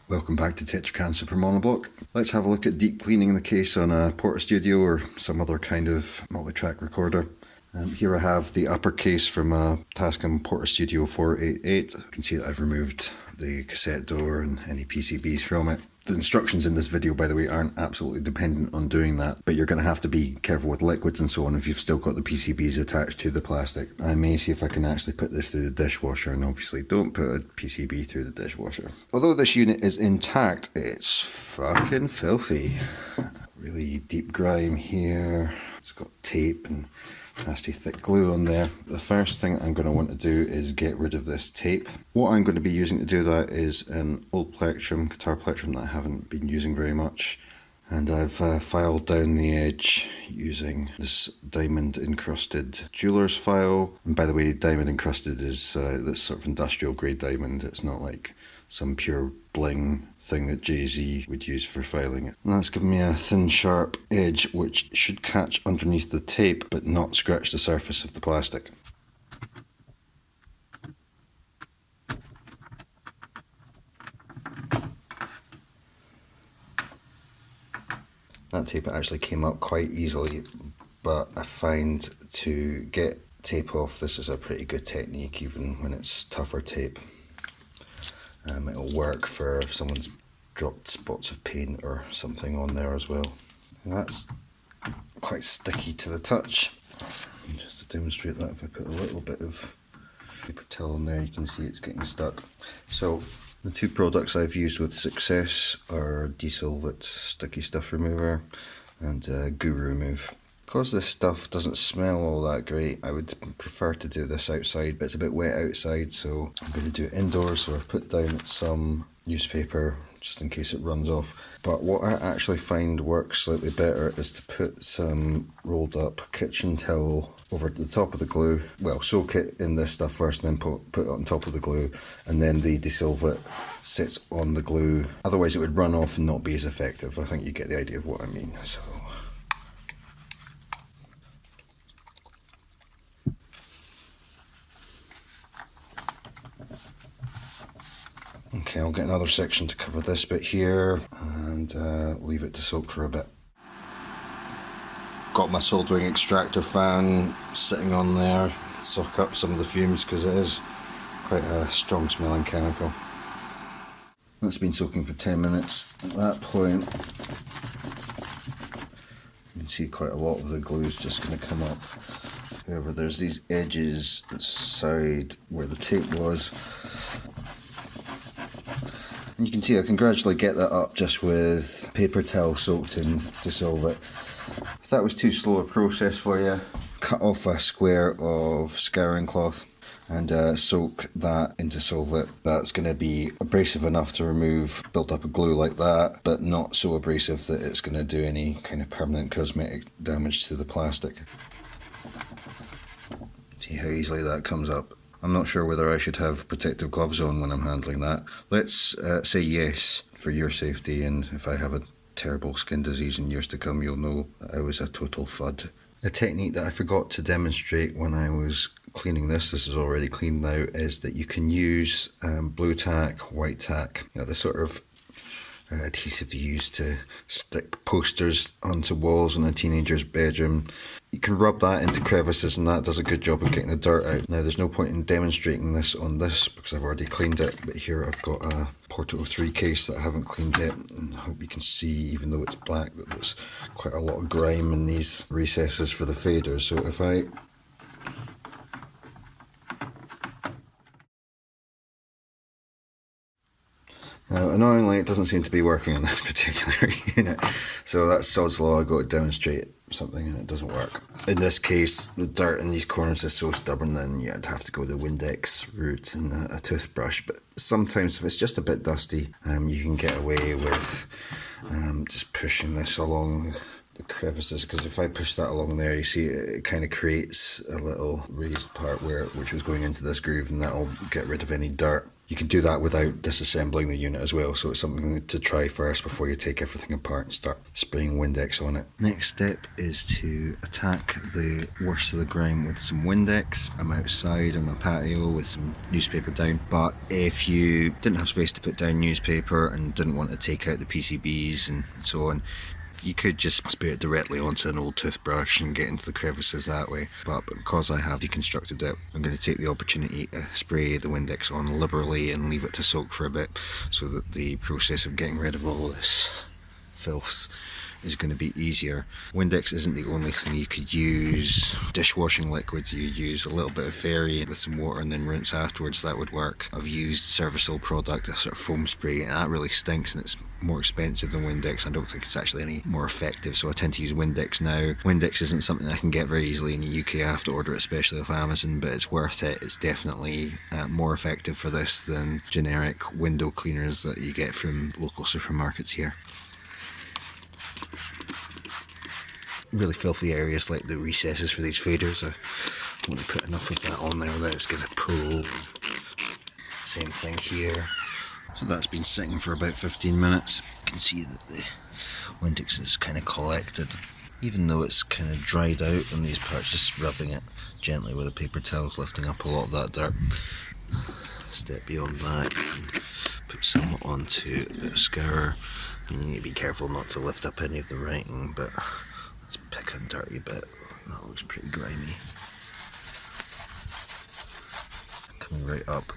Welcome back to Tetrakan Super Monoblock. Let's have a look at deep cleaning the case on a Portastudio or some other kind of multi-track recorder. Here I have the upper case from a Tascam Portastudio 488. You can see that I've removed the cassette door and any PCBs from it. The instructions in this video, by the way, aren't absolutely dependent on doing that, but you're going to have to be careful with liquids and so on if you've still got the PCBs attached to the plastic. I may see if I can actually put this through the dishwasher, and obviously don't put a PCB through the dishwasher. Although this unit is intact, it's fucking filthy. Really deep grime here. It's got tape and nasty thick glue on there. The first thing I'm going to want to do is get rid of this tape. What I'm going to be using to do that is an old plectrum, guitar plectrum that I haven't been using very much, and I've filed down the edge using this diamond encrusted jeweler's file. And by the way, diamond encrusted is this sort of industrial grade diamond. It's not like some pure bling thing that Jay-Z would use for filing it. And that's given me a thin sharp edge which should catch underneath the tape but not scratch the surface of the plastic. That tape actually came up quite easily, but I find to get tape off, this is a pretty good technique even when it's tougher tape. It'll work for if someone's dropped spots of paint or something on there as well. And that's quite sticky to the touch. And just to demonstrate that, if I put a little bit of paper towel on there, you can see it's getting stuck. So the two products I've used with success are Desolvit Sticky Stuff Remover and Goo Remove. Because this stuff doesn't smell all that great, I would prefer to do this outside, but it's a bit wet outside, so I'm going to do it indoors. So I've put down some newspaper just in case it runs off. But what I actually find works slightly better is to put some rolled up kitchen towel over the top of the glue. Well, soak it in this stuff first and then put it on top of the glue, and then the Desolvit sits on the glue. Otherwise it would run off and not be as effective. I think you get the idea of what I mean. So okay, I'll get another section to cover this bit here and leave it to soak for a bit. I've got my soldering extractor fan sitting on there to soak up some of the fumes because it is quite a strong smelling chemical. That's been soaking for 10 minutes. At that point, you can see quite a lot of the glue is just going to come up. However, there's these edges side where the tape was. And you can see I can gradually get that up just with paper towel soaked in Desolvit. If that was too slow a process for you, cut off a square of scouring cloth and soak that into Desolvit. That's going to be abrasive enough to remove built up a glue like that, but not so abrasive that it's going to do any kind of permanent cosmetic damage to the plastic. See how easily that comes up. I'm not sure whether I should have protective gloves on when I'm handling that. Let's say yes for your safety, and if I have a terrible skin disease in years to come, you'll know that I was a total fud. A technique that I forgot to demonstrate when I was cleaning this is already cleaned now, is that you can use blue tack, white tack, you know, the sort of adhesive you use to stick posters onto walls in a teenager's bedroom. You can rub that into crevices and that does a good job of getting the dirt out. Now there's no point in demonstrating this on this because I've already cleaned it, but here I've got a Porta 03 case that I haven't cleaned yet, and I hope you can see, even though it's black, that there's quite a lot of grime in these recesses for the faders. So if I now, annoyingly, it doesn't seem to be working on this particular unit, so that's sod's law. I've got to demonstrate something and it doesn't work. In this case, the dirt in these corners is so stubborn then I'd have to go the Windex route and a toothbrush, but sometimes if it's just a bit dusty, you can get away with just pushing this along the crevices, because if I push that along there, you see it kind of creates a little raised part which was going into this groove, and that'll get rid of any dirt. You can do that without disassembling the unit as well, so it's something to try first before you take everything apart and start spraying Windex on it. Next step is to attack the worst of the grime with some Windex. I'm outside on my patio with some newspaper down, but if you didn't have space to put down newspaper and didn't want to take out the PCBs and so on, you could just spray it directly onto an old toothbrush and get into the crevices that way, but because I have deconstructed it, I'm going to take the opportunity to spray the Windex on liberally and leave it to soak for a bit, so that the process of getting rid of all this filth is going to be easier. Windex isn't the only thing you could use. Dishwashing liquids, you use a little bit of fairy with some water and then rinse afterwards, that would work. I've used Servicil product, a sort of foam spray, and that really stinks and it's more expensive than Windex. I don't think it's actually any more effective, so I tend to use Windex now. Windex isn't something I can get very easily in the UK. I have to order it especially off Amazon, but it's worth it. It's definitely more effective for this than generic window cleaners that you get from local supermarkets here. Really filthy areas like the recesses for these faders, I want to put enough of that on there that it's going to pull. Same thing here. So that's been sitting for about 15 minutes. You can see that the Windex is kind of collected. Even though it's kind of dried out on these parts, just rubbing it gently with a paper towel is lifting up a lot of that dirt. Step beyond that, you can put some onto a bit of scour. And you need to be careful not to lift up any of the writing, but let's pick a dirty bit. That looks pretty grimy. Coming right up.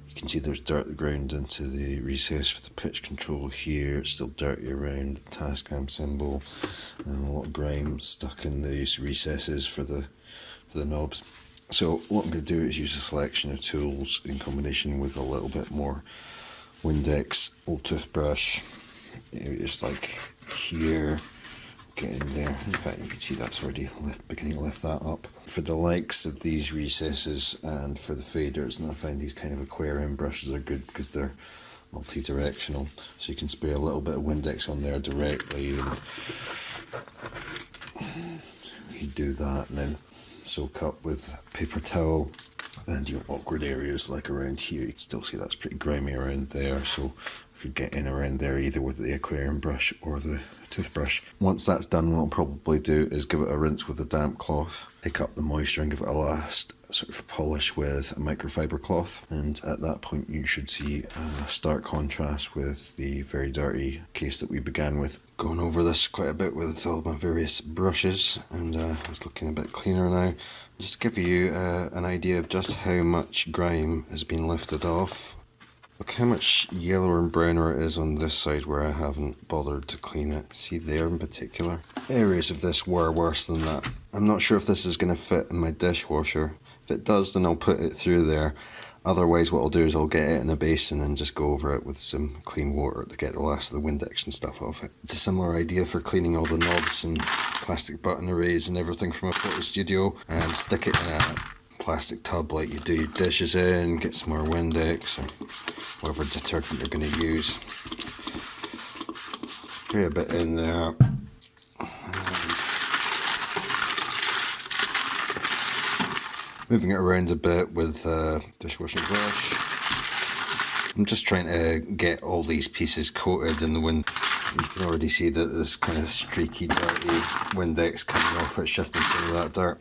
You can see there's dirt ground into the recess for the pitch control here. It's still dirty around the Tascam symbol, and a lot of grime stuck in these recesses for the knobs. So what I'm going to do is use a selection of tools in combination with a little bit more Windex, old toothbrush, just like here, get in there. In fact, you can see that's already beginning to lift that up. For the likes of these recesses and for the faders, and I find these kind of aquarium brushes are good because they're multi-directional, so you can spray a little bit of Windex on there directly, and you do that and then soak up with paper towel. And your awkward areas like around here, you can still see that's pretty grimy around there, so you could get in around there either with the aquarium brush or the toothbrush. Once that's done, what I'll probably do is give it a rinse with a damp cloth, pick up the moisture and give it a last sort of polish with a microfiber cloth, and at that point you should see a stark contrast with the very dirty case that we began with. Going over this quite a bit with all my various brushes, and it's looking a bit cleaner now. Just to give you an idea of just how much grime has been lifted off. Look how much yellower and browner it is on this side where I haven't bothered to clean it. See there in particular? Areas of this were worse than that. I'm not sure if this is going to fit in my dishwasher. If it does, then I'll put it through there. Otherwise, what I'll do is I'll get it in a basin and just go over it with some clean water to get the last of the Windex and stuff off it. It's a similar idea for cleaning all the knobs and plastic button arrays and everything from a Portastudio, and stick it in a plastic tub like you do your dishes in, get some more Windex or whatever detergent you're going to use. Spray a bit in there. Moving it around a bit with a dishwashing brush. I'm just trying to get all these pieces coated in the wind. You can already see that there's kind of streaky, dirty Windex coming off it, shifting some of that dirt.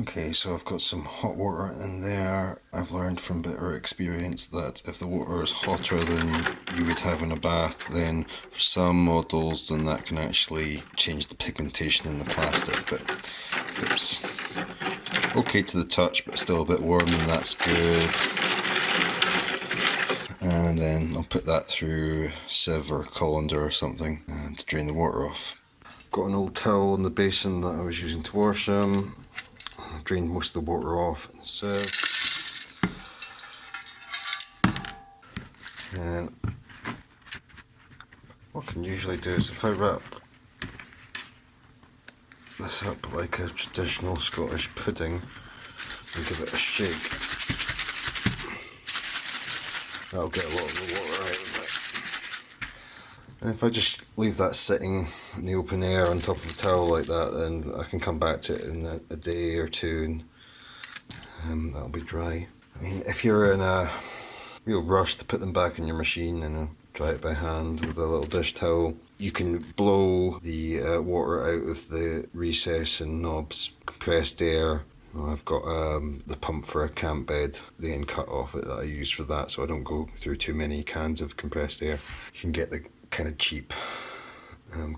Okay, so I've got some hot water in there. I've learned from bitter experience that if the water is hotter than you would have in a bath, then for some models, then that can actually change the pigmentation in the plastic. But if it's okay to the touch, but still a bit warm, then that's good. And then I'll put that through sieve or colander or something and drain the water off. Got an old towel in the basin that I was using to wash them. Drained most of the water off in the sieve. And what I can usually do is if I wrap this up like a traditional Scottish pudding and give it a shake, that'll get a lot of the water out of it. And if I just leave that sitting in the open air on top of a towel like that, then I can come back to it in a day or two and that'll be dry. I mean, if you're in a real rush to put them back in your machine and dry it by hand with a little dish towel. You can blow the water out of the recess and knobs, compressed air. I've got the pump for a camp bed, the end cut off it that I use for that, so I don't go through too many cans of compressed air. You can get the kind of cheap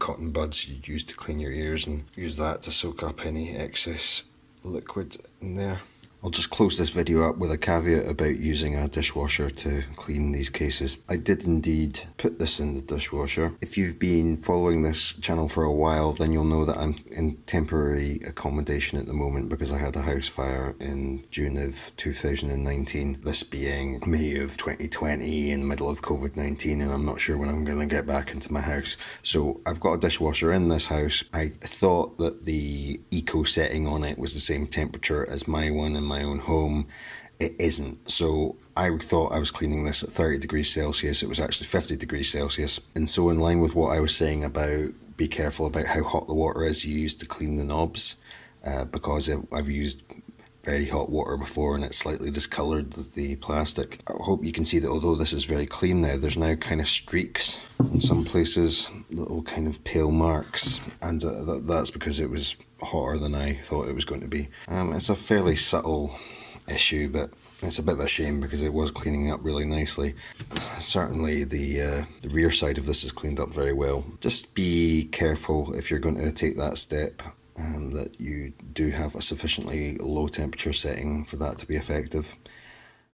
cotton buds you'd use to clean your ears and use that to soak up any excess liquid in there. I'll just close this video up with a caveat about using a dishwasher to clean these cases. I did indeed put this in the dishwasher. If you've been following this channel for a while, then you'll know that I'm in temporary accommodation at the moment because I had a house fire in June of 2019. This being May of 2020 in the middle of COVID-19, and I'm not sure when I'm going to get back into my house. So I've got a dishwasher in this house. I thought that the eco setting on it was the same temperature as my one in my own home. It isn't. So I thought I was cleaning this at 30 degrees Celsius. It was actually 50 degrees Celsius. And so in line with what I was saying about be careful about how hot the water is you use to clean the knobs, because I've used very hot water before and it's slightly discoloured the plastic. I hope you can see that although this is very clean now, there's now kind of streaks in some places, little kind of pale marks, and that's because it was hotter than I thought it was going to be. It's a fairly subtle issue, but it's a bit of a shame because it was cleaning up really nicely. Certainly the rear side of this is cleaned up very well. Just be careful if you're going to take that step, that you do have a sufficiently low temperature setting for that to be effective.